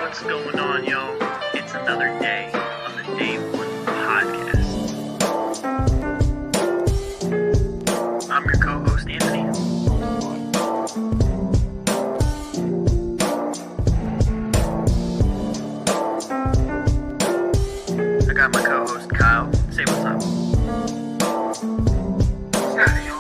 What's going on, y'all? It's another day on the Day One podcast. I'm your co-host, Anthony. I got my co-host, Kyle. Say what's up. What's happening, y'all?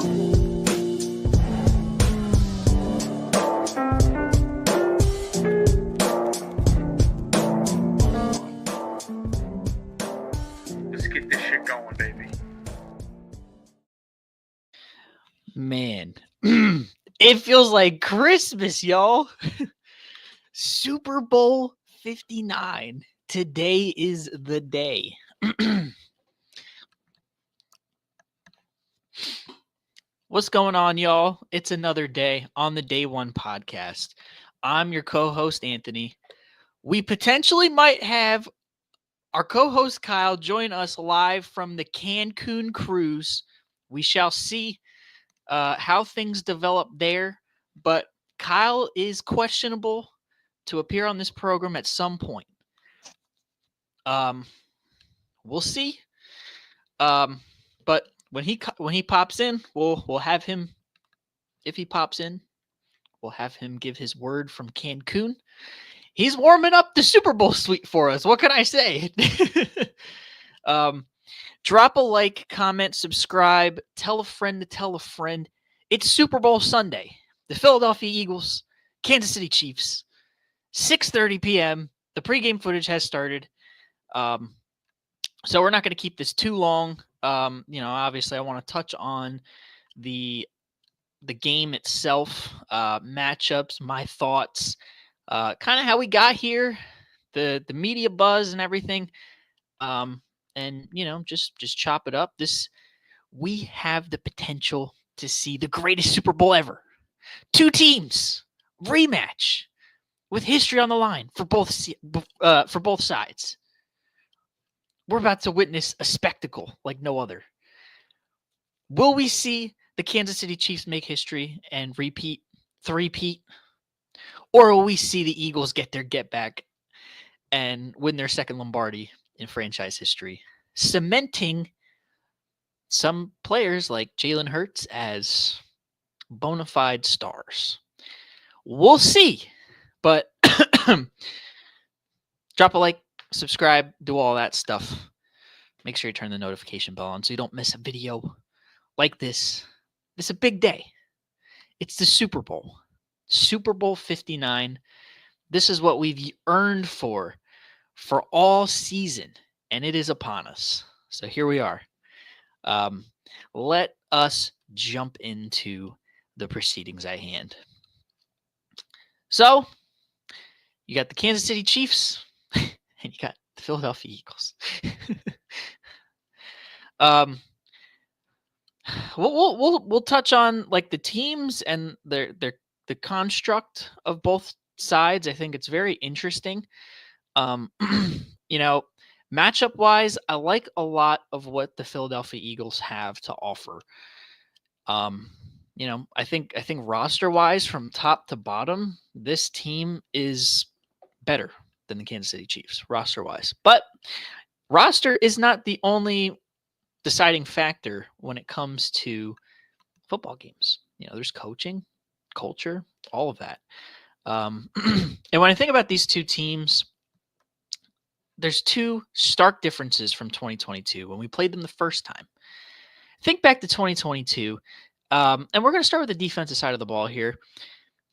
Let's get this shit going, baby. Man, it feels like Christmas, y'all. Super Bowl 59. Today is the day. What's going on, y'all? It's another day on the Day One podcast. I'm your co-host, Anthony. We potentially might have our co-host, Kyle, join us live from the Cancun cruise. We shall see how things develop there, but Kyle is questionable to appear on this program at some point. We'll see. But when he pops in, we'll have him. If he pops in, we'll have him give his word from Cancun. He's warming up the Super Bowl suite for us. What can I say? Drop a like, comment, subscribe, tell a friend to tell a friend. It's Super Bowl Sunday. The Philadelphia Eagles, Kansas City Chiefs, 6:30 p.m. The pregame footage has started. So we're not going to keep this too long. Obviously I want to touch on the game itself, matchups, my thoughts, kind of how we got here, the media buzz and everything. And just chop it up. We have the potential to see the greatest Super Bowl ever. Two teams, rematch, with history on the line for both sides. We're about to witness a spectacle like no other. Will we see the Kansas City Chiefs make history and three-peat, or will we see the Eagles get their get back and win their second Lombardi in franchise history, cementing some players like Jalen Hurts as bona fide stars? We'll see, but drop a like, subscribe, do all that stuff. Make sure you turn the notification bell on so you don't miss a video like this. This is a big day. It's the Super Bowl. Super Bowl 59. This is what we've earned for all season, and it is upon us. So here we are. Let us jump into the proceedings at hand. So, you got the Kansas City Chiefs, and you got the Philadelphia Eagles. We'll touch on like the teams and the construct of both sides. I think it's very interesting. Matchup wise, I like a lot of what the Philadelphia Eagles have to offer. I think roster wise, from top to bottom, this team is better than the Kansas City Chiefs roster wise. But roster is not the only deciding factor when it comes to football games. There's coaching, culture, all of that. And when I think about these two teams, there's two stark differences from 2022 when we played them the first time. Think back to 2022, and we're going to start with the defensive side of the ball here.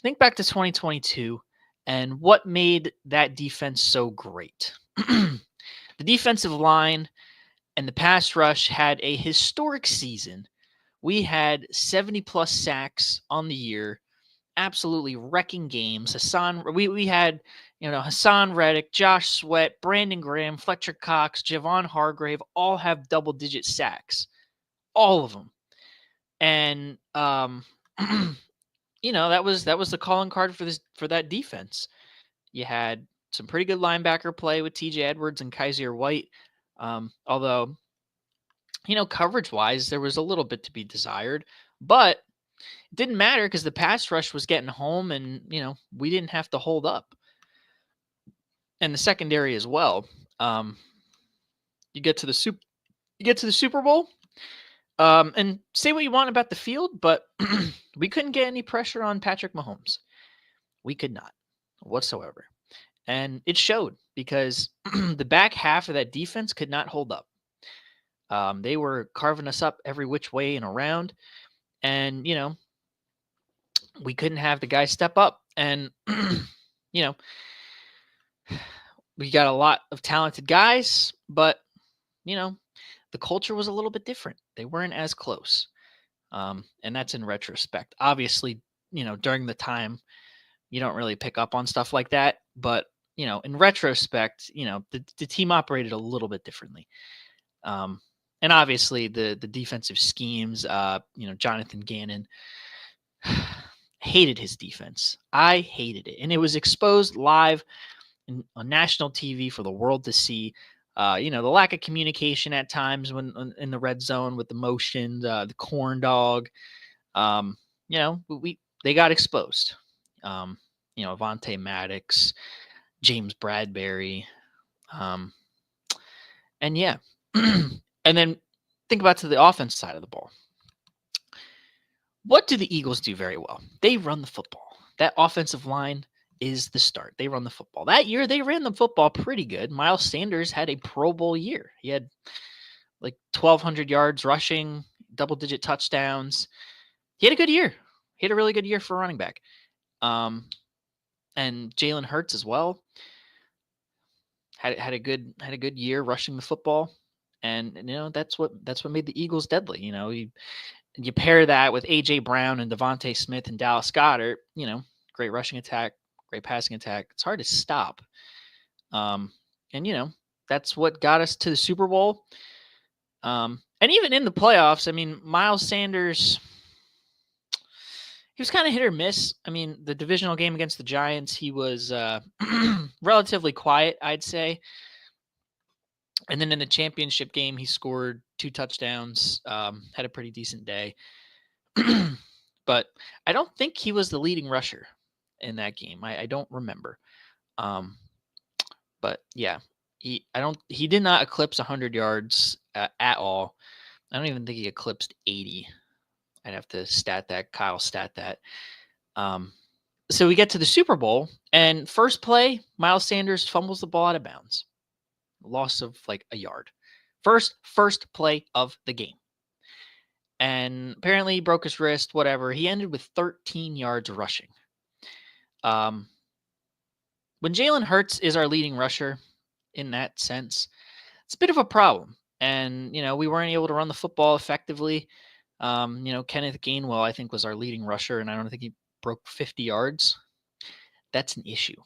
Think back to 2022 and what made that defense so great. The defensive line and the pass rush had a historic season. We had 70-plus sacks on the year, absolutely wrecking games. We had Hassan Reddick, Josh Sweat, Brandon Graham, Fletcher Cox, Javon Hargrave all have double-digit sacks, all of them. And that was the calling card for that defense. You had some pretty good linebacker play with TJ Edwards and Kaiser White. Although, coverage-wise, there was a little bit to be desired, but it didn't matter because the pass rush was getting home and, we didn't have to hold up. and the secondary as well. You get to the Super Bowl, and say what you want about the field, but we couldn't get any pressure on Patrick Mahomes. We could not whatsoever. And it showed because the back half of that defense could not hold up. They were carving us up every which way and around. And, we couldn't have the guys step up. And, you know, we got a lot of talented guys, but, the culture was a little bit different. They weren't as close. And that's in retrospect. Obviously, during the time, you don't really pick up on stuff like that. But, in retrospect, the team operated a little bit differently. And obviously the defensive schemes, Jonathan Gannon, hated his defense. I hated it. And it was exposed live on national TV for the world to see. The lack of communication at times when in the red zone with the motion, the corn dog, they got exposed. Avonte Maddox, James Bradbury, and yeah, and then think about to the offense side of the ball. What do the Eagles do very well? They run the football. That offensive line is the start. They run the football. That year, they ran the football pretty good. Miles Sanders had a Pro Bowl year. He had like 1,200 yards rushing, double-digit touchdowns. He had a good year. He had a really good year for a running back. And Jalen Hurts as well had a good year rushing the football. And that's what made the Eagles deadly. You pair that with A.J. Brown and Devontae Smith and Dallas Goedert, great rushing attack, great passing attack. It's hard to stop. And that's what got us to the Super Bowl. And even in the playoffs, I mean, Miles Sanders, he was kind of hit or miss. I mean, the divisional game against the Giants, he was relatively quiet, I'd say. And then in the championship game, he scored 2 touchdowns, had a pretty decent day. But I don't think he was the leading rusher in that game. I don't remember. But yeah, he did not eclipse 100 yards at all. I don't even think he eclipsed 80. I'd have to Kyle stat that. So we get to the Super Bowl, and first play, Miles Sanders fumbles the ball out of bounds. Loss of like a yard. First play of the game. And apparently he broke his wrist, whatever. He ended with 13 yards rushing. When Jalen Hurts is our leading rusher in that sense, it's a bit of a problem. And, we weren't able to run the football effectively. Kenneth Gainwell, I think, was our leading rusher, and I don't think he broke 50 yards. That's an issue.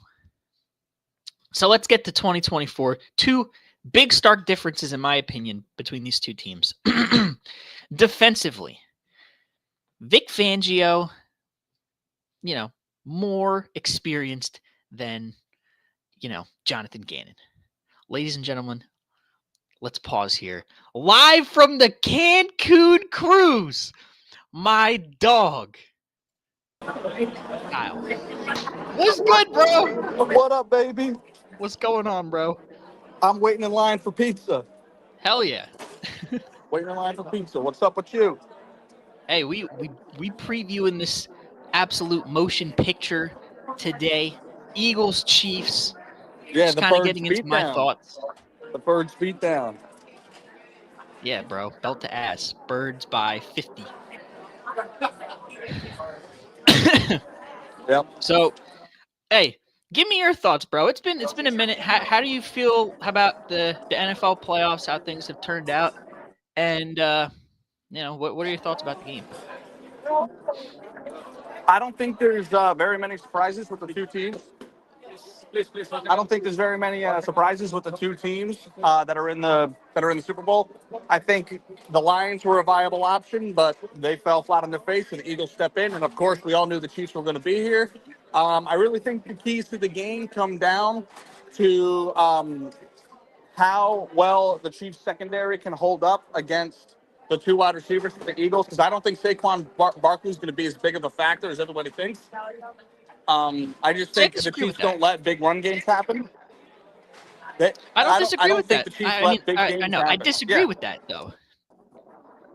So let's get to 2024. 2 big stark differences, in my opinion, between these two teams. Defensively, Vic Fangio, more experienced than, Jonathan Gannon. Ladies and gentlemen, let's pause here. Live from the Cancun cruise, my dog, Kyle. What's good, bro? What up, baby? What's going on, bro? I'm waiting in line for pizza. Hell yeah. Waiting in line for pizza. What's up with you? Hey, we previewing this absolute motion picture today. Eagles, Chiefs. Yeah, Just the kind of birds getting into beat my down. thoughts. The birds beat down. Yeah, bro. Belt to ass. Birds by 50. Yep. So, hey, give me your thoughts, bro. It's been a minute. How do you feel about the NFL playoffs? How things have turned out, and what are your thoughts about the game? I don't think there's very many surprises with the two teams. I don't think there's very many surprises with the two teams that are in the Super Bowl. I think the Lions were a viable option, but they fell flat on their face, and the Eagles step in. And of course, we all knew the Chiefs were going to be here. I really think the keys to the game come down to how well the Chiefs secondary can hold up against the 2 wide receivers for the Eagles, because I don't think Saquon Barkley is going to be as big of a factor as everybody thinks. I just think the Chiefs don't let big run games happen. I don't disagree with think that. the Chiefs I let mean, big I games know. I happen. disagree Yeah. with that, though.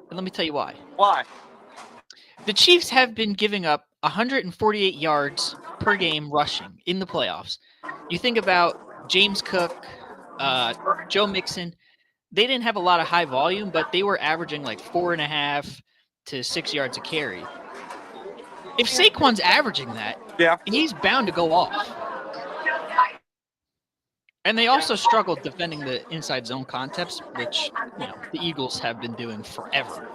And let me tell you why. Why? The Chiefs have been giving up 148 yards per game rushing in the playoffs. You think about James Cook, Joe Mixon. They didn't have a lot of high volume, but they were averaging like 4.5 to 6 yards a carry. If Saquon's averaging that, Yeah. he's bound to go off. And they also struggled defending the inside zone concepts, which, the Eagles have been doing forever.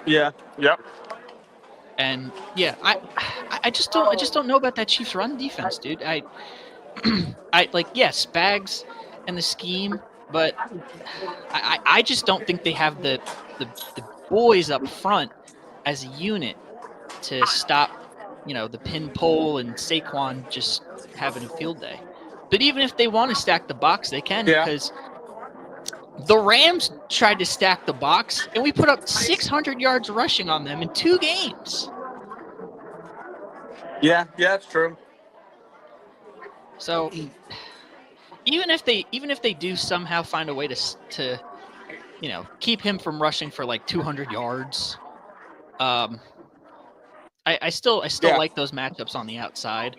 Yeah. Yep. And yeah, I just don't know about that Chiefs run defense, dude. I like, yes, Spags and the scheme, but I just don't think they have the boys up front as a unit to stop, the pin pole and Saquon just having a field day. But even if they want to stack the box, they can, because the Rams tried to stack the box, and we put up 600 yards rushing on them in 2 games. Yeah, it's true. So even if they do somehow find a way to keep him from rushing for like 200 yards, I still like those matchups on the outside.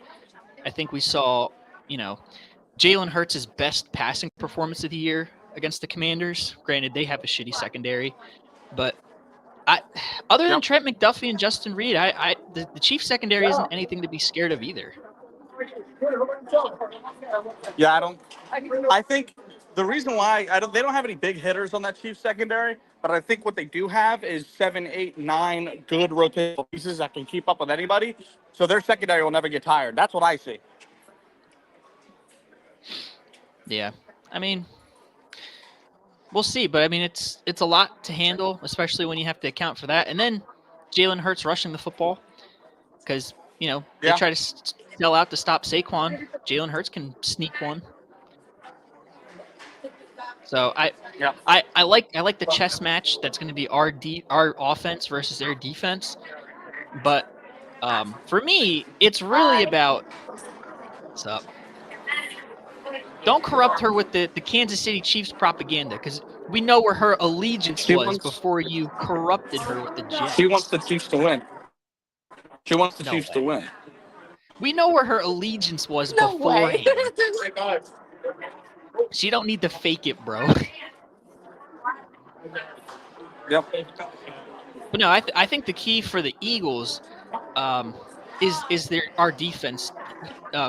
I think we saw, Jalen Hurts' best passing performance of the year against the Commanders. Granted, they have a shitty secondary, but other than Trent McDuffie and Justin Reed, the Chiefs secondary isn't anything to be scared of either. Yeah, I think the reason why they don't have any big hitters on that Chiefs secondary, but I think what they do have is 7, 8, 9 good rotational pieces that can keep up with anybody. So their secondary will never get tired. That's what I see. Yeah, I mean, we'll see, but I mean, it's a lot to handle, especially when you have to account for that. And then Jalen Hurts rushing the football, because they try to sell out to stop Saquon. Jalen Hurts can sneak one. So I like the chess match that's going to be our offense versus their defense. But for me, it's really about what's up. Don't corrupt her with the Kansas City Chiefs propaganda, because we know where her allegiance was before you corrupted her with the Jets. She wants the Chiefs to win. She wants the Chiefs to win. We know where her allegiance was beforehand. She don't need to fake it, bro. Yep. But no, I think the key for the Eagles is our defense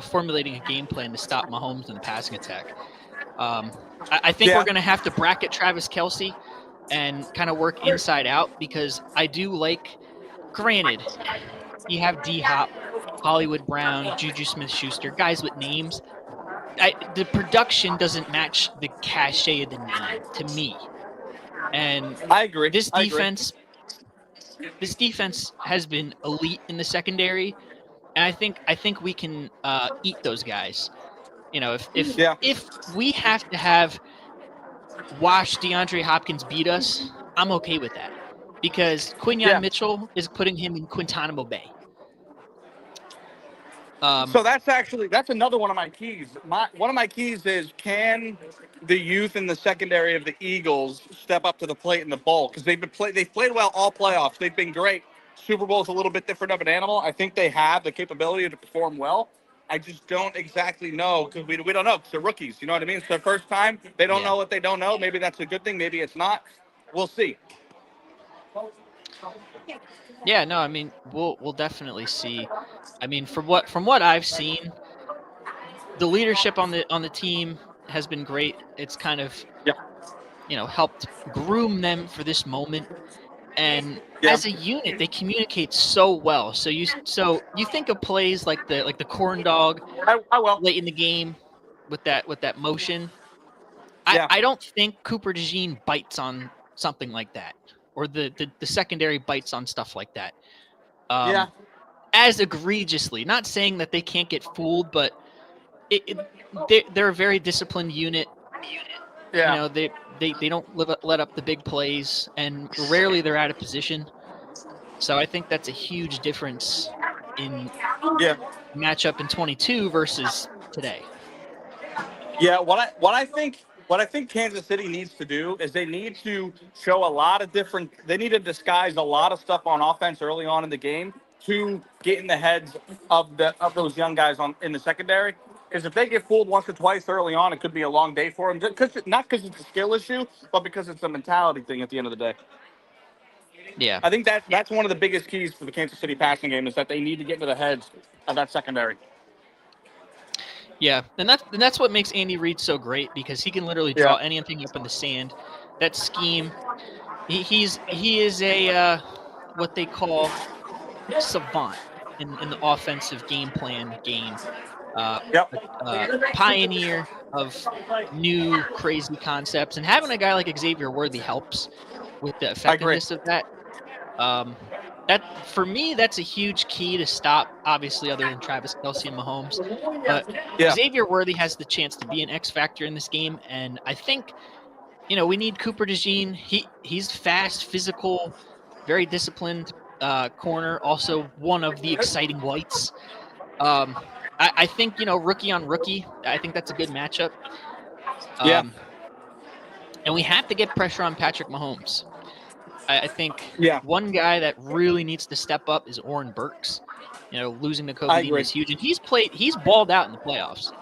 formulating a game plan to stop Mahomes in the passing attack. I think we're going to have to bracket Travis Kelce and kind of work inside out, because I do like, granted, you have D-Hop, Hollywood Brown, Juju Smith-Schuster, guys with names. The production doesn't match the cachet of the name to me. And I agree. This defense has been elite in the secondary, and I think we can eat those guys. If we have to watch DeAndre Hopkins beat us, I'm okay with that, because Quinyon Mitchell is putting him in Guantanamo Bay. So that's another one of my keys. One of my keys is, can the youth in the secondary of the Eagles step up to the plate in the bowl? Because they've played well all playoffs. They've been great. Super Bowl is a little bit different of an animal. I think they have the capability to perform well. I just don't exactly know, because we don't know, because they're rookies. You know what I mean? It's their first time. They don't know what they don't know. Maybe that's a good thing. Maybe it's not. We'll see. Yeah, no, I mean, we'll definitely see. I mean, from what I've seen, the leadership on the team has been great. It's kind of helped groom them for this moment. And as a unit, they communicate so well. So you think of plays like the corn dog late in the game with that motion. I don't think Cooper DeJean bites on something like that, or the secondary bites on stuff like that. As egregiously. Not saying that they can't get fooled, but they're a very disciplined unit. Yeah. They don't let up the big plays, and rarely they're out of position. So I think that's a huge difference in matchup in 22 versus today. Yeah, what I think Kansas City needs to do is they need to show a lot of different. They need to disguise a lot of stuff on offense early on in the game to get in the heads of those young guys on in the secondary. Because if they get fooled once or twice early on, it could be a long day for them. Not because it's a skill issue, but because it's a mentality thing at the end of the day. Yeah. I think that's one of the biggest keys for the Kansas City passing game is that they need to get into the heads of that secondary. Yeah, and that's what makes Andy Reid so great because he can literally Yeah. draw anything up in the sand. That scheme, he is a what they call savant in the offensive game plan game. Uh, Yep. Pioneer of new crazy concepts, and having a guy like Xavier Worthy helps with the I agree. effectiveness of that. That for me, that's a huge key to stop. Obviously, other than Travis Kelce and Mahomes, but Yeah. Xavier Worthy has the chance to be an X factor in this game, and I think we need Cooper DeJean. He's fast, physical, very disciplined corner. Also, one of the exciting whites. I think rookie on rookie. I think that's a good matchup. Yeah. And we have to get pressure on Patrick Mahomes. I think Yeah. one guy that really needs to step up is Oren Burks. Losing to I COVID agree. is huge, and he's balled out in the playoffs.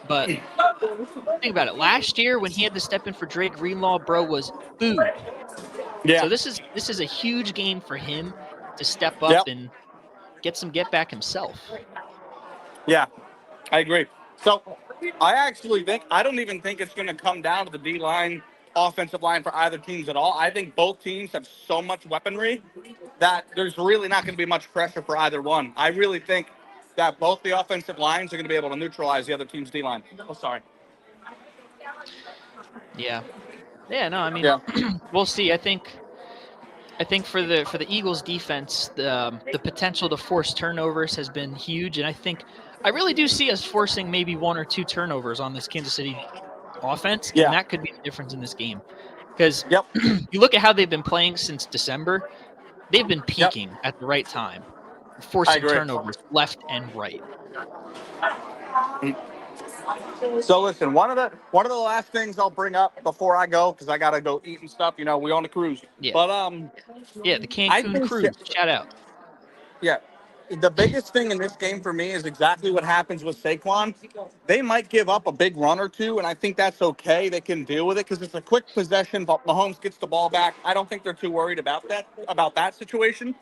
But think about it. Last year, when he had to step in for Dre Greenlaw, bro was food. Yeah. So this is a huge game for him to step up Yep. and get some get back himself. Yeah. I agree. So I don't even think it's going to come down to the D line, offensive line for either teams at all. I think both teams have so much weaponry that there's really not going to be much pressure for either one. I really think that both the offensive lines are going to be able to neutralize the other team's D line. Oh, sorry. Yeah. Yeah, no, I mean, Yeah. we'll see. I think for the Eagles defense, the potential to force turnovers has been huge, and I really do see us forcing maybe one or two turnovers on this Kansas City offense, and Yeah. that could be the difference in this game. Because Yep. you look at how they've been playing since December, they've been Yep. peaking at the right time, I forcing agree. turnovers left and right. So listen, one of the last things I'll bring up before I go because I gotta go eat and stuff. We on the cruise. Yeah. But Yeah, the I Cancun think Cruise. Shout out. yeah. The biggest thing in this game for me is exactly what happens with Saquon. They might give up a big run or two, and I think that's okay. They can deal with it because it's a quick possession. But Mahomes gets the ball back. I don't think they're too worried about that situation.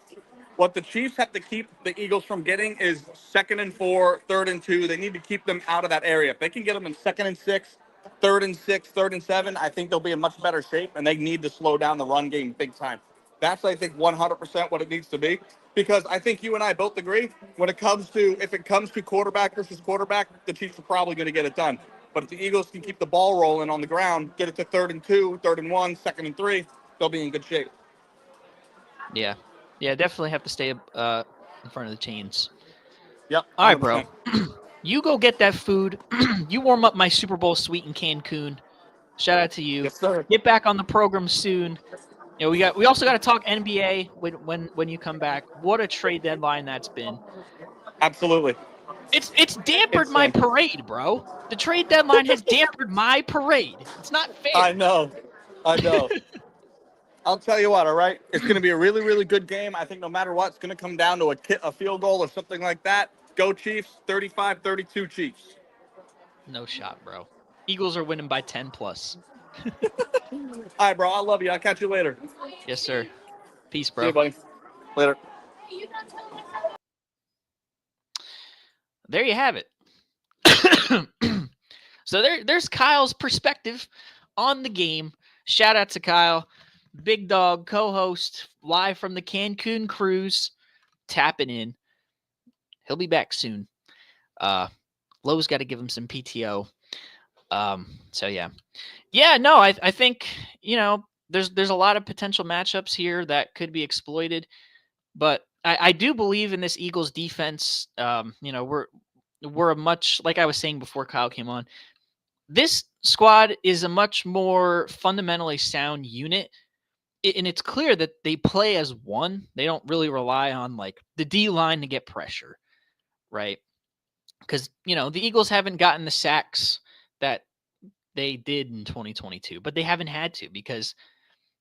What the Chiefs have to keep the Eagles from getting is 2nd and 4, 3rd and 2. They need to keep them out of that area. If they can get them in 2nd and 6, 3rd and 6, 3rd and 7, I think they'll be in much better shape, and they need to slow down the run game big time. That's, I think, 100% what it needs to be. Because I think you and I both agree when if it comes to quarterback versus quarterback, the Chiefs are probably going to get it done. But if the Eagles can keep the ball rolling on the ground, get it to 3rd and 2, 3rd and 1, 2nd and 3, they'll be in good shape. Yeah. Yeah, definitely have to stay in front of the chains. Yep. 100%. All right, bro. You go get that food. You warm up my Super Bowl suite in Cancun. Shout out to you. Yes, sir. Get back on the program soon. We also got to talk NBA when you come back. What a trade deadline that's been. Absolutely. It's dampered my parade, bro. The trade deadline has dampered my parade. It's not fair. I know. I'll tell you what, all right? It's going to be a really, really good game. I think no matter what, it's going to come down to a field goal or something like that. Go Chiefs, 35-32 Chiefs. No shot, bro. Eagles are winning by 10 plus. All right, bro. I love you. I'll catch you later. Yes, sir. Peace, bro. See you, buddy. Later. There you have it. So there's Kyle's perspective on the game. Shout out to Kyle, big dog co-host, live from the Cancun cruise, tapping in. He'll be back soon. Lowe's got to give him some PTO. So yeah. No, I think there's a lot of potential matchups here that could be exploited, but I do believe in this Eagles defense. We're a much, like I was saying before Kyle came on, this squad is a much more fundamentally sound unit. And it's clear that they play as one. They don't really rely on like the D line to get pressure, right? Because, the Eagles haven't gotten the sacks that they did in 2022, but they haven't had to because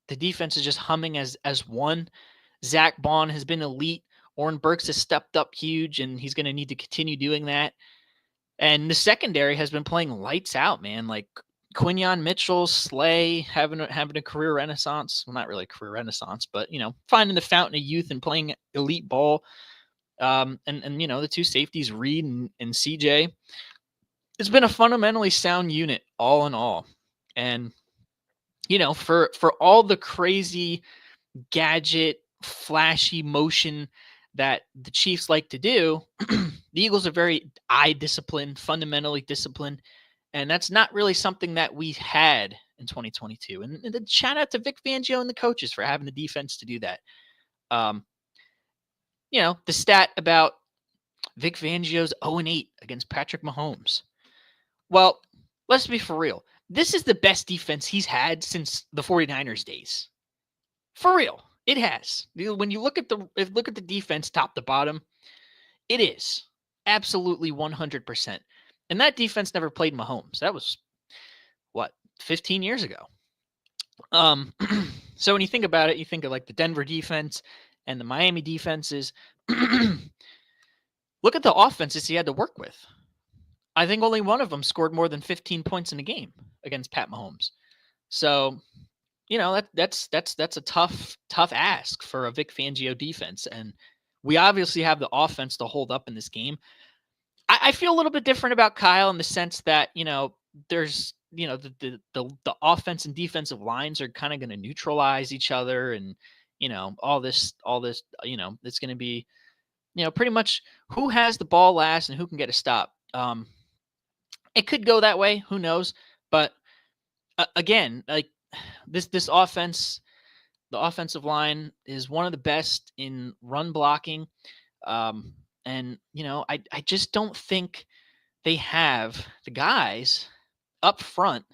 the defense is just humming as one. Zach Bond has been elite. Oren Burks has stepped up huge, and he's going to need to continue doing that. And the secondary has been playing lights out, man. Like Quinyon Mitchell, Slay having a career renaissance. Well, not really a career renaissance, but finding the fountain of youth and playing elite ball. And the two safeties, Reed and CJ. It's been a fundamentally sound unit, all in all. And for all the crazy gadget, flashy motion that the Chiefs like to do, the Eagles are very eye disciplined, fundamentally disciplined, and that's not really something that we had in 2022. And shout out to Vic Fangio and the coaches for having the defense to do that. The stat about Vic Fangio's 0-8 against Patrick Mahomes. Well, let's be for real. This is the best defense he's had since the 49ers days. For real. It has. When you look at the defense top to bottom, it is absolutely 100%. And that defense never played Mahomes. That was 15 years ago. So when you think about it, you think of like the Denver defense and the Miami defenses. Look at the offenses he had to work with. I think only one of them scored more than 15 points in a game against Pat Mahomes. So, that's a tough ask for a Vic Fangio defense. And we obviously have the offense to hold up in this game. I feel a little bit different about Kyle in the sense that, there's, the offense and defensive lines are kind of going to neutralize each other. And, all this, it's going to be, pretty much who has the ball last and who can get a stop. It could go that way. Who knows? But again, like this offense, the offensive line is one of the best in run blocking. And I just don't think they have the guys up front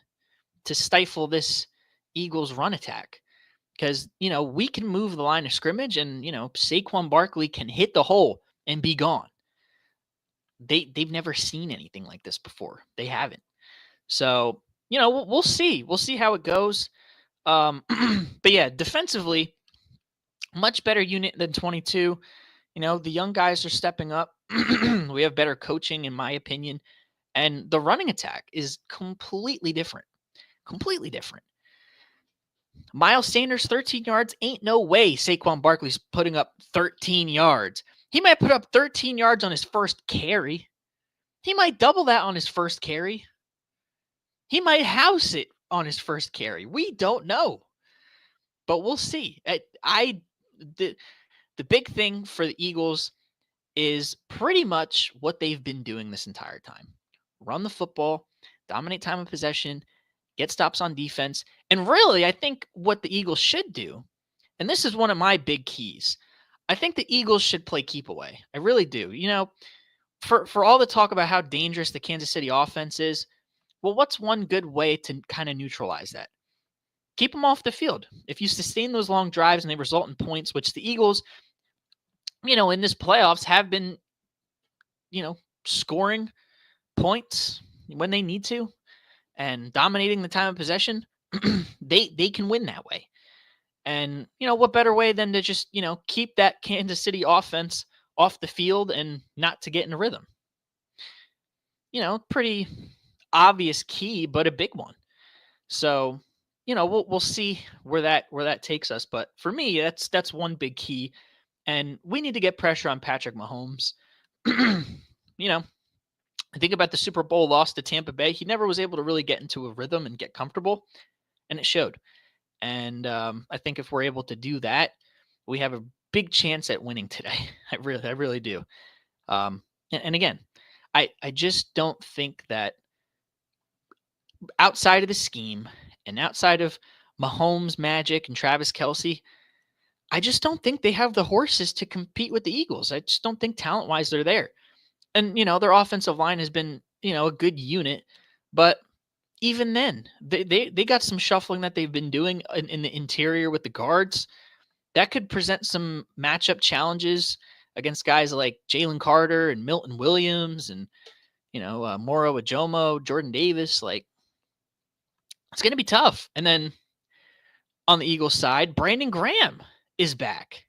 to stifle this Eagles run attack. Because, we can move the line of scrimmage and, Saquon Barkley can hit the hole and be gone. They've never seen anything like this before. They haven't. So, we'll see. We'll see how it goes. But yeah, defensively, much better unit than 22. The young guys are stepping up. We have better coaching, in my opinion. And the running attack is completely different. Completely different. Miles Sanders, 13 yards. Ain't no way Saquon Barkley's putting up 13 yards. He might put up 13 yards on his first carry. He might double that on his first carry. He might house it on his first carry. We don't know. But we'll see. The big thing for the Eagles is pretty much what they've been doing this entire time. Run the football, dominate time of possession, get stops on defense. And really, I think what the Eagles should do, and this is one of my big keys, I think the Eagles should play keep away. I really do. For all the talk about how dangerous the Kansas City offense is, well, what's one good way to kind of neutralize that? Keep them off the field. If you sustain those long drives and they result in points, which the Eagles, in this playoffs have been, scoring points when they need to and dominating the time of possession, they can win that way. And, what better way than to just, keep that Kansas City offense off the field and not to get in a rhythm. Pretty obvious key, but a big one. So, we'll see where that takes us. But for me, that's one big key. And we need to get pressure on Patrick Mahomes. I think about the Super Bowl loss to Tampa Bay. He never was able to really get into a rhythm and get comfortable, and it showed. And I think if we're able to do that, we have a big chance at winning today. I really do. And again, I just don't think that outside of the scheme and outside of Mahomes, Magic, and Travis Kelce, I just don't think they have the horses to compete with the Eagles. I just don't think talent-wise they're there. And, their offensive line has been, a good unit. But even then, they got some shuffling that they've been doing in the interior with the guards. That could present some matchup challenges against guys like Jalen Carter and Milton Williams and, Moro Ajomo, Jordan Davis. Like, It's going to be tough. And then on the Eagles side, Brandon Graham is back.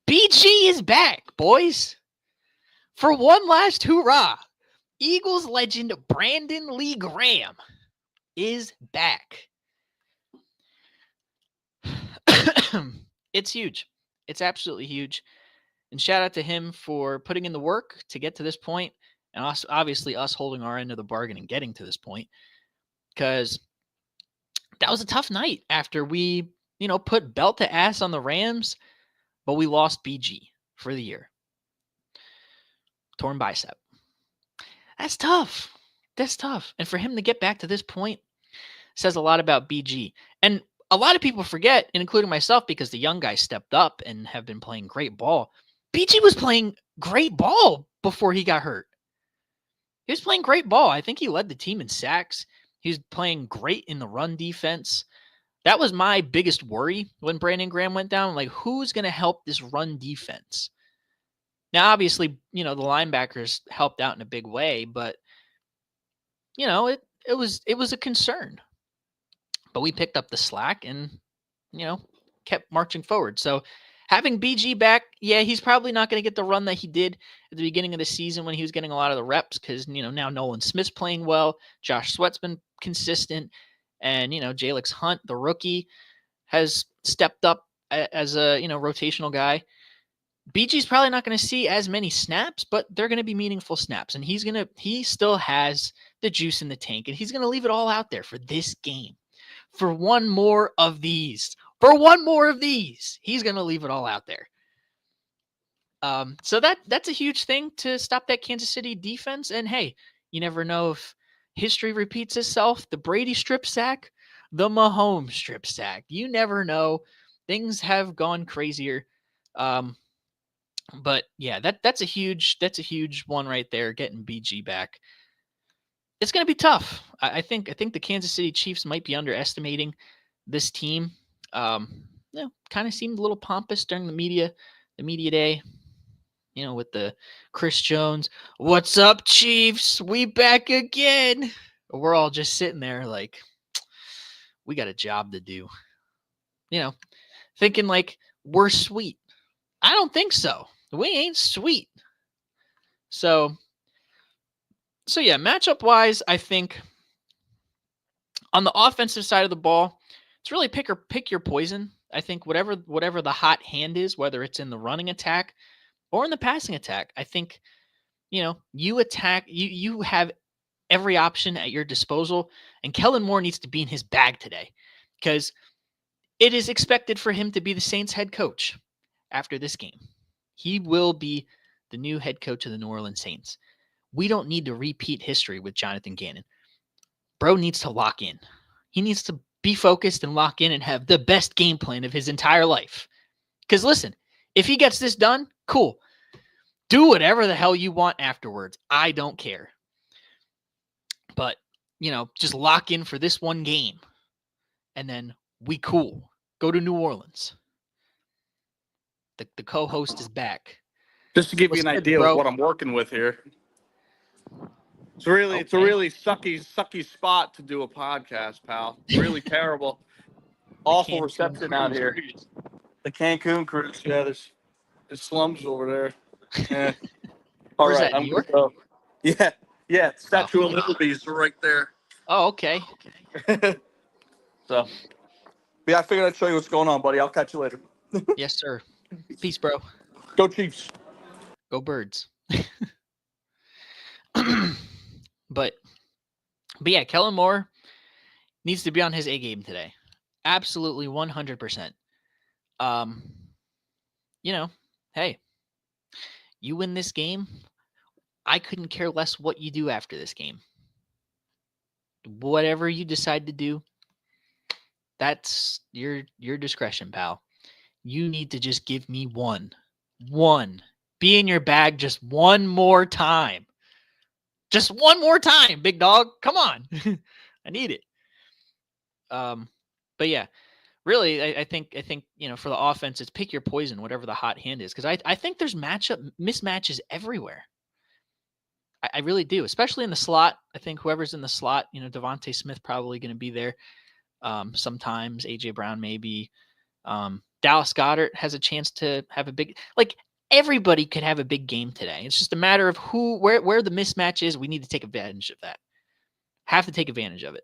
BG is back, boys. For one last hoorah, Eagles legend Brandon Lee Graham is back. It's huge. It's absolutely huge. And shout out to him for putting in the work to get to this point, and us, obviously us holding our end of the bargain and getting to this point, because that was a tough night after we, put belt to ass on the Rams, but we lost BG for the year. Torn bicep. That's tough. That's tough. And for him to get back to this point says a lot about BG. And a lot of people forget, including myself, because the young guys stepped up and have been playing great ball. BG was playing great ball before he got hurt. He was playing great ball. I think he led the team in sacks. He was playing great in the run defense. That was my biggest worry when Brandon Graham went down. Like, who's going to help this run defense? Now, obviously, the linebackers helped out in a big way, but it was a concern. But we picked up the slack and, kept marching forward. So having BG back, yeah, he's probably not going to get the run that he did at the beginning of the season when he was getting a lot of the reps because, now Nolan Smith's playing well. Josh Sweat's been consistent. And, Jalix Hunt, the rookie, has stepped up as a, rotational guy. BG's probably not going to see as many snaps, but they're going to be meaningful snaps. And he still has the juice in the tank, and he's going to leave it all out there for this game. For one more of these. He's going to leave it all out there. So that's a huge thing to stop that Kansas City defense. And hey, you never know if history repeats itself. The Brady strip sack, the Mahomes strip sack. You never know. Things have gone crazier. But yeah, that's a huge one right there, getting BG back. It's going to be tough. I think the Kansas City Chiefs might be underestimating this team. Kind of seemed a little pompous during the media day, with the Chris Jones, "What's up, Chiefs? We back again." We're all just sitting there like, we got a job to do. Thinking like we're sweet. I don't think so. We ain't sweet. So yeah, matchup wise, I think on the offensive side of the ball, it's really pick your poison. I think whatever the hot hand is, whether it's in the running attack or in the passing attack, I think, you attack, you have every option at your disposal, and Kellen Moore needs to be in his bag today because it is expected for him to be the Saints head coach after this game. He will be the new head coach of the New Orleans Saints. We don't need to repeat history with Jonathan Gannon. Bro needs to lock in. He needs to be focused and lock in and have the best game plan of his entire life. Because listen, if he gets this done, cool. Do whatever the hell you want afterwards. I don't care. But, just lock in for this one game. And then we cool. Go to New Orleans. The co-host is back. Just to give you an idea of what I'm working with here. It's a really sucky spot to do a podcast, pal. Really terrible. Awful reception out here. The Cancun cruise. Yeah, there's slums over there. Yeah. All right, I'm going to go. Yeah. Statue of Liberty's right there. Oh, okay. So, yeah, I figured I'd show you what's going on, buddy. I'll catch you later. Yes, sir. Peace, bro. Go Chiefs. Go Birds. But yeah, Kellen Moore needs to be on his A game today. Absolutely 100%. Hey, you win this game, I couldn't care less what you do after this game. Whatever you decide to do, that's your discretion, pal. You need to just give me one. Be in your bag just one more time. Just one more time, big dog. Come on. I need it. But yeah, really, I think for the offense, it's pick your poison, whatever the hot hand is. Because I think there's mismatches everywhere. I really do, especially in the slot. I think whoever's in the slot, Devontae Smith probably going to be there. Sometimes AJ Brown maybe. Dallas Goedert has a chance to have a big, like, everybody could have a big game today. It's just a matter of where the mismatch is. We need to take advantage of that. Have to take advantage of it.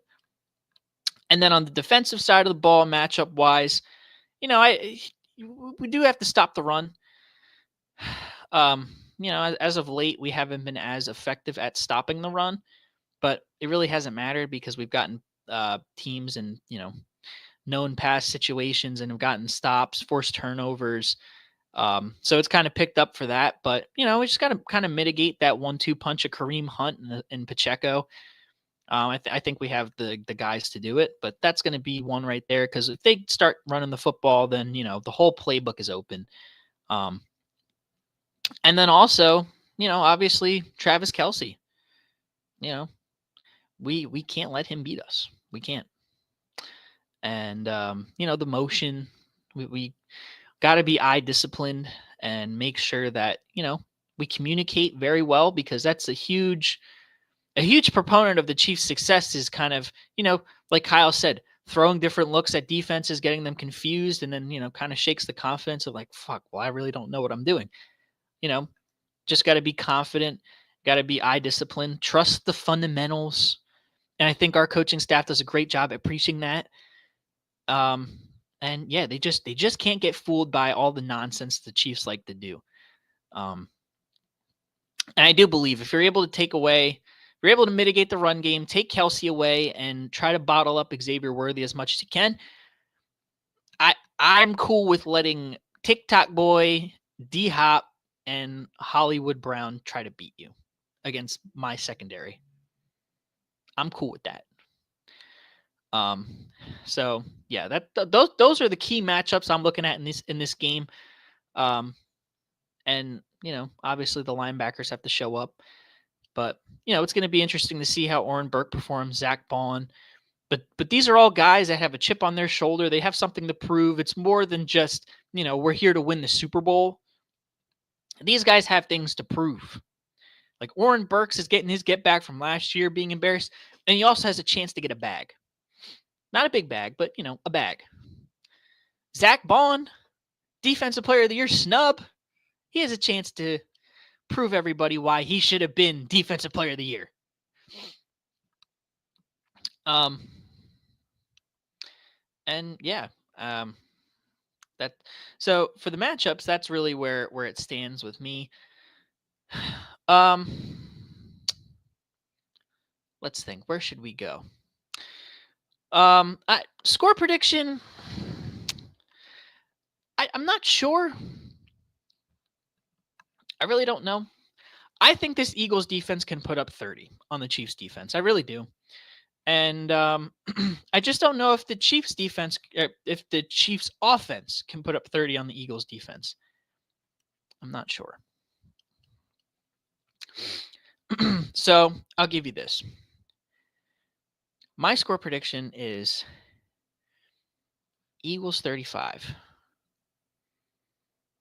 And then on the defensive side of the ball, matchup wise, we do have to stop the run. As of late, we haven't been as effective at stopping the run, but it really hasn't mattered because we've gotten teams in, known past situations and have gotten stops, forced turnovers. So it's kind of picked up for that, but we just got to kind of mitigate that 1-2 punch of Kareem Hunt and Pacheco. I think we have the guys to do it, but that's going to be one right there because if they start running the football, then the whole playbook is open. And then also, obviously Travis Kelce. We can't let him beat us. We can't. And the motion, we got to be eye disciplined and make sure that we communicate very well, because that's a huge proponent of the Chiefs' success is kind of, like Kyle said, throwing different looks at defenses, getting them confused, and then, kind of shakes the confidence of like, fuck, well, I really don't know what I'm doing. Just got to be confident, got to be eye disciplined, trust the fundamentals. And I think our coaching staff does a great job at preaching that. And yeah, they just can't get fooled by all the nonsense the Chiefs like to do. And I do believe if you're able to mitigate the run game, take Kelce away, and try to bottle up Xavier Worthy as much as you can, I'm cool with letting TikTok Boy, D-Hop, and Hollywood Brown try to beat you against my secondary. I'm cool with that. So yeah, those are the key matchups I'm looking at in this game. And obviously the linebackers have to show up, but it's going to be interesting to see how Oren Burke performs, Zach Bond. But these are all guys that have a chip on their shoulder. They have something to prove. It's more than just, we're here to win the Super Bowl. These guys have things to prove. Like Oren Burks is getting his get back from last year being embarrassed, and he also has a chance to get a bag. Not a big bag, but, a bag. Zach Bond, Defensive Player of the Year snub. He has a chance to prove everybody why he should have been Defensive Player of the Year. And yeah, so for the matchups, that's really where it stands with me. Let's think. Where should we go? Score prediction. I'm not sure. I really don't know. I think this Eagles defense can put up 30 on the Chiefs defense. I really do. And I just don't know if the Chiefs defense, if the Chiefs offense can put up 30 on the Eagles defense. I'm not sure. So I'll give you this. My score prediction is Eagles 35,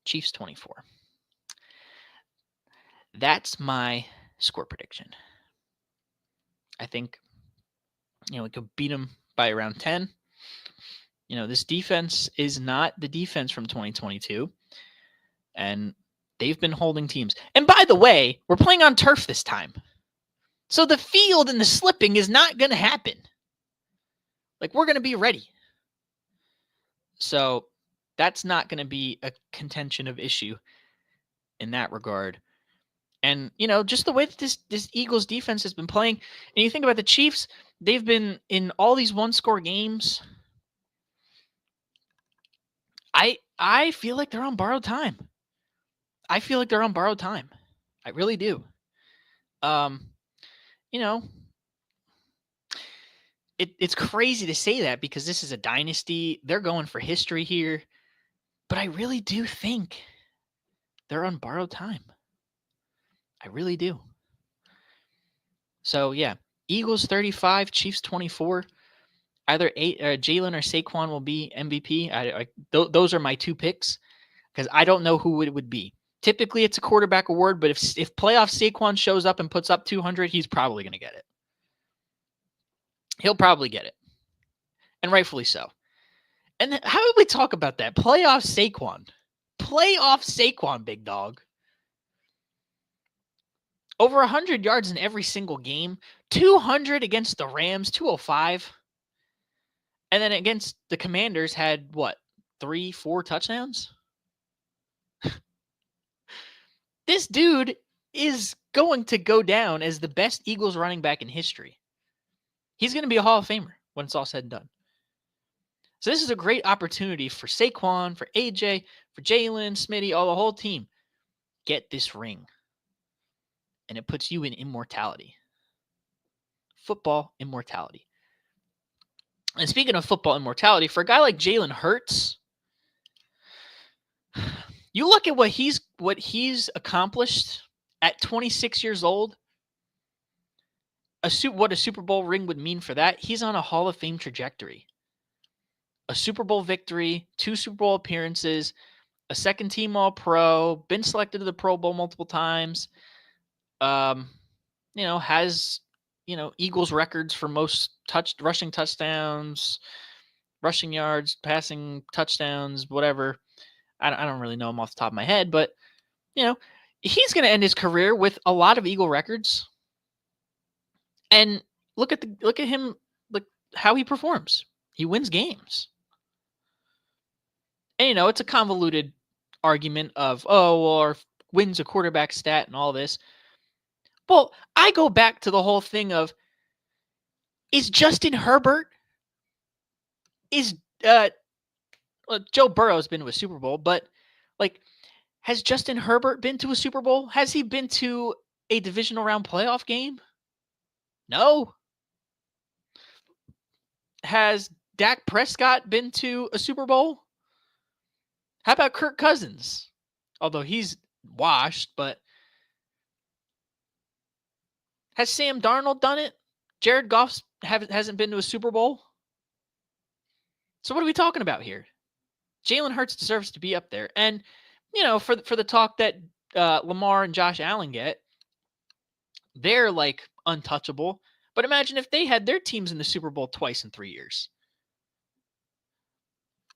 Chiefs 24. That's my score prediction. I think, we could beat them by around 10. This defense is not the defense from 2022. And they've been holding teams. And by the way, we're playing on turf this time. So the field and the slipping is not going to happen. Like, we're going to be ready. So that's not going to be a contention of issue in that regard. And, just the way that this Eagles defense has been playing, and you think about the Chiefs, they've been in all these one-score games. I feel like they're on borrowed time. I really do. It's crazy to say that because this is a dynasty. They're going for history here. But I really do think they're on borrowed time. I really do. So, yeah, Eagles 35, Chiefs 24. Either Jalen or Saquon will be MVP. Those are my two picks because I don't know who it would be. Typically, it's a quarterback award, but if playoff Saquon shows up and puts up 200, he's probably going to get it. He'll probably get it. and rightfully so. And how did we talk about that? Playoff Saquon. Playoff Saquon, big dog. Over 100 yards in every single game. 200 against the Rams, 205. And then against the Commanders had, what, 3-4 touchdowns? This dude is going to go down as the best Eagles running back in history. He's going to be a Hall of Famer when it's all said and done. So this is a great opportunity for Saquon, for AJ, for Jalen, Smitty, all the whole team. Get this ring. And it puts you in immortality. Football immortality. And speaking of football immortality, for a guy like Jalen Hurts, you look at what he's accomplished at 26 years old. What a Super Bowl ring would mean for that. He's on a Hall of Fame trajectory. A Super Bowl victory, 2 Super Bowl appearances, a second-team All-Pro, been selected to the Pro Bowl multiple times. Has Eagles records for most rushing touchdowns, rushing yards, passing touchdowns, whatever. I don't really know him off the top of my head, but he's going to end his career with a lot of Eagle records. And look at him, like how he performs. He wins games. And it's a convoluted argument of or wins a quarterback stat and all this. Well, I go back to the whole thing of, is Justin Herbert, Joe Burrow's been to a Super Bowl, but has Justin Herbert been to a Super Bowl? Has he been to a divisional round playoff game? No. Has Dak Prescott been to a Super Bowl? How about Kirk Cousins? Although he's washed, but has Sam Darnold done it? Jared Goff hasn't been to a Super Bowl? So what are we talking about here? Jalen Hurts deserves to be up there. And, for the talk that Lamar and Josh Allen get, they're untouchable. But imagine if they had their teams in the Super Bowl twice in 3 years.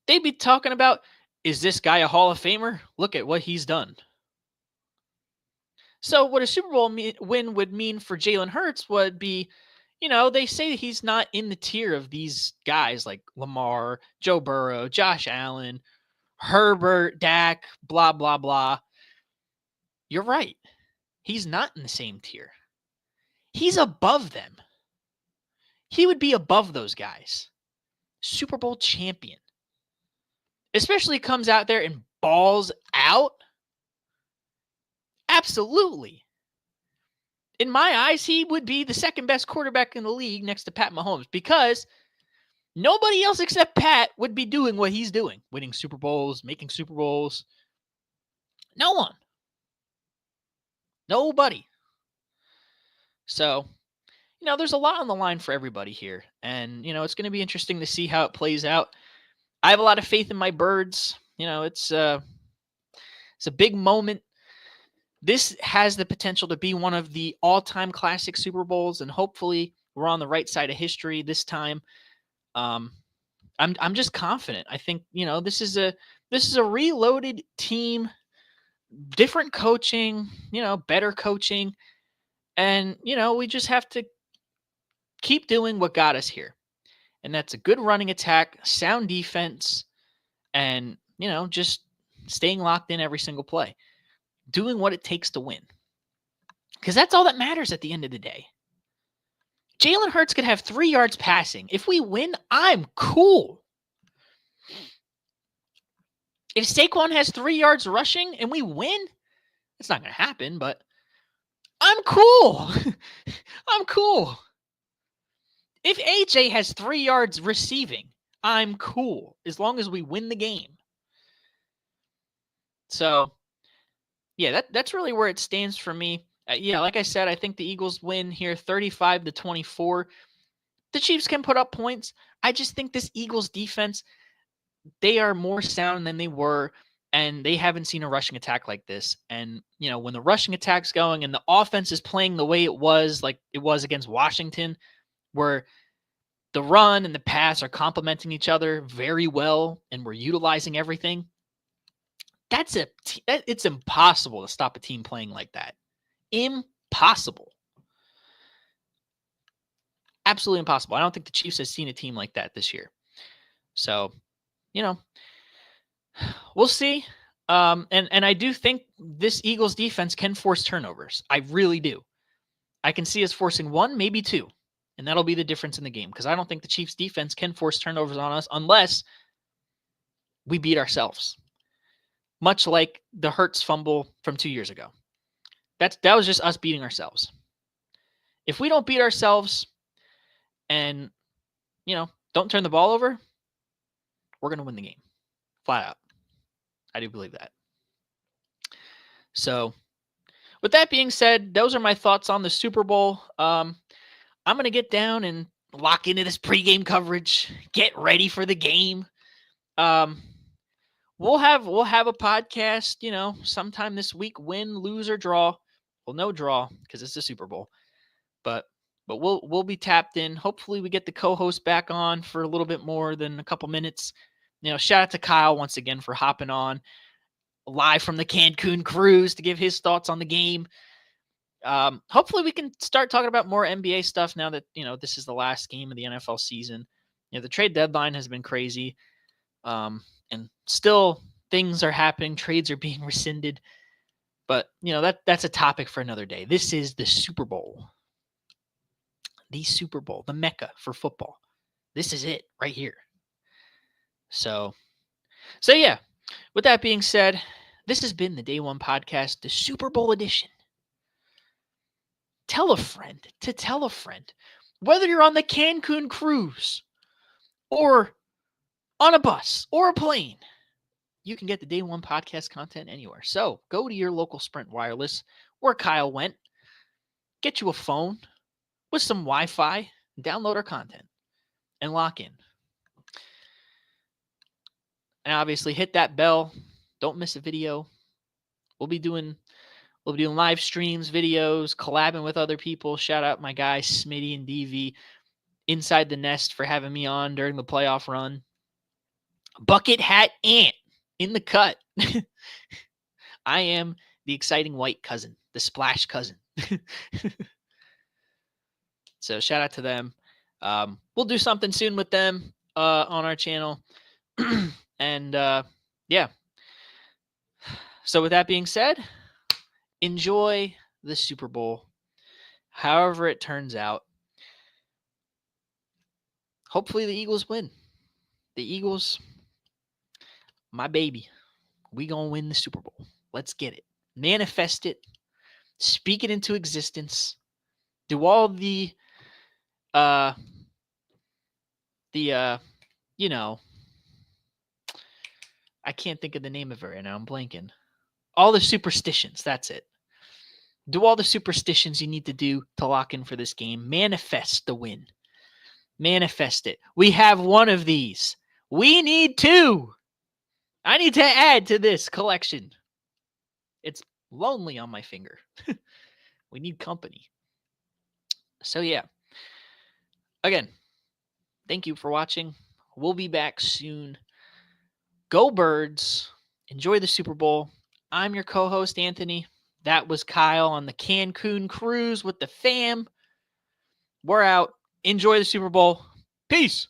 They'd be talking about, is this guy a Hall of Famer? Look at what he's done. So what a Super Bowl win would mean for Jalen Hurts would be, they say he's not in the tier of these guys like Lamar, Joe Burrow, Josh Allen, Herbert, Dak, blah, blah, blah. You're right. He's not in the same tier. He's above them. He would be above those guys. Super Bowl champion. Especially comes out there and balls out. Absolutely. In my eyes, he would be the second best quarterback in the league next to Pat Mahomes because nobody else except Pat would be doing what he's doing, winning Super Bowls, making Super Bowls. No one. Nobody. So, there's a lot on the line for everybody here. And, it's going to be interesting to see how it plays out. I have a lot of faith in my birds. It's a big moment. This has the potential to be one of the all-time classic Super Bowls, and hopefully we're on the right side of history this time. I'm just confident. I think this is a reloaded team, different coaching, better coaching, and we just have to keep doing what got us here, and that's a good running attack, sound defense, and just staying locked in every single play. Doing what it takes to win. Because that's all that matters at the end of the day. Jalen Hurts could have 3 yards passing. If we win, I'm cool. If Saquon has 3 yards rushing and we win, it's not going to happen, but I'm cool. I'm cool. If AJ has 3 yards receiving, I'm cool. As long as we win the game. So, yeah, that's really where it stands for me. Like I said, I think the Eagles win here 35-24. The Chiefs can put up points. I just think this Eagles defense, they are more sound than they were, and they haven't seen a rushing attack like this. And, when the rushing attack's going and the offense is playing the way it was, like it was against Washington, where the run and the pass are complementing each other very well, and we're utilizing everything. It's impossible to stop a team playing like that. Impossible. Absolutely impossible. I don't think the Chiefs has seen a team like that this year. So, we'll see. And I do think this Eagles defense can force turnovers. I really do. I can see us forcing 1, maybe 2, and that'll be the difference in the game, because I don't think the Chiefs defense can force turnovers on us unless we beat ourselves. Much like the Hurts fumble from 2 years ago. That was just us beating ourselves. If we don't beat ourselves and, don't turn the ball over, we're going to win the game. Flat out. I do believe that. So, with that being said, those are my thoughts on the Super Bowl. I'm going to get down and lock into this pregame coverage. Get ready for the game. We'll have a podcast, sometime this week, win, lose, or draw. Well, no draw because it's the Super Bowl. But we'll be tapped in. Hopefully we get the co-host back on for a little bit more than a couple minutes. Shout out to Kyle once again for hopping on live from the Cancun cruise to give his thoughts on the game. Hopefully we can start talking about more NBA stuff now that, this is the last game of the NFL season. The trade deadline has been crazy. And still things are happening. Trades are being rescinded. But, that's a topic for another day. This is the Super Bowl. The Super Bowl, the Mecca for football. This is it right here. So yeah, with that being said, this has been the Day One Podcast, the Super Bowl edition. Tell a friend to tell a friend. Whether you're on the Cancun cruise or on a bus or a plane, you can get the Day One Podcast content anywhere. So go to your local Sprint Wireless, where Kyle went, get you a phone with some Wi-Fi, download our content, and lock in. And obviously hit that bell. Don't miss a video. We'll be doing live streams, videos, collabing with other people. Shout out my guys Smitty and DV, Inside the Nest, for having me on during the playoff run. Bucket Hat Ant in the cut. I am the exciting white cousin, the splash cousin. So shout out to them. We'll do something soon with them on our channel. And yeah. So with that being said, enjoy the Super Bowl, however it turns out. Hopefully the Eagles win. The Eagles, my baby, we gonna win the Super Bowl. Let's get it. Manifest it. Speak it into existence. Do all the I can't think of the name of it right now. I'm blanking. All the superstitions. That's it. Do all the superstitions you need to do to lock in for this game. Manifest the win. Manifest it. We have one of these. We need 2. I need to add to this collection. It's lonely on my finger. We need company. So yeah. Again, thank you for watching. We'll be back soon. Go Birds. Enjoy the Super Bowl. I'm your co-host, Anthony. That was Kyle on the Cancun cruise with the fam. We're out. Enjoy the Super Bowl. Peace.